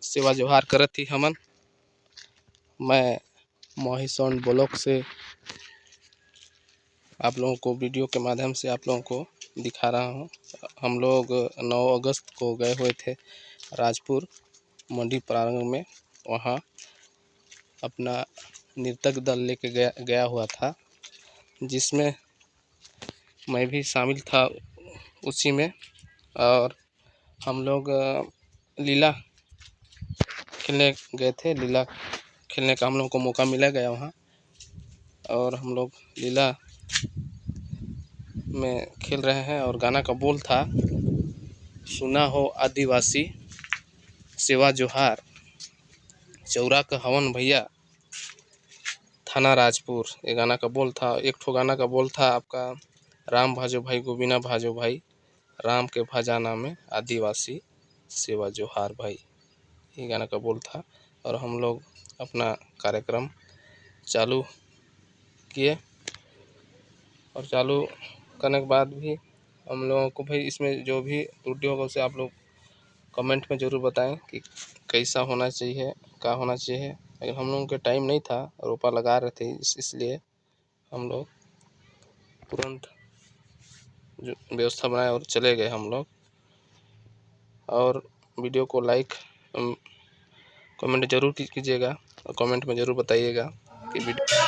सेवा जोहार करत थी हमन। मैं मोहिसोन ब्लॉक से आप लोगों को वीडियो के माध्यम से आप लोगों को दिखा रहा हूं। हम लोग 9 अगस्त को गए हुए थे राजपुर मंडी प्रांगण में। वहां अपना नृतक दल लेके गया हुआ था, जिसमें मैं भी शामिल था उसी में। और हम लोग लीला खेलने गए थे। लीला खेलने का हम लोग को मौका मिला गया वहाँ, और हम लोग लीला में खेल रहे हैं। और गाना का बोल था, सुना हो आदिवासी सेवा जोहार, चौरा का हवन भैया, थाना राजपुर। ये गाना का बोल था। एक ठो गाना का बोल था आपका, राम भाजो भाई गोबिना भाजो भाई, राम के भजाना में आदिवासी सेवा जोहार भाई। ये गाना का बोल था। और हम लोग अपना कार्यक्रम चालू किए, और चालू करने के बाद भी हम लोगों को भाई इसमें जो भी त्रुटि होगा उसे आप लोग कमेंट में ज़रूर बताएं कि कैसा होना चाहिए, क्या होना चाहिए। लेकिन हम लोगों के टाइम नहीं था, रोपा लगा रहे थे, इसलिए हम लोग तुरंत जो व्यवस्था बनाए और चले गए हम लोग। और वीडियो को लाइक कमेंट जरूर कीजिएगा, और कमेंट में ज़रूर बताइएगा कि वीडियो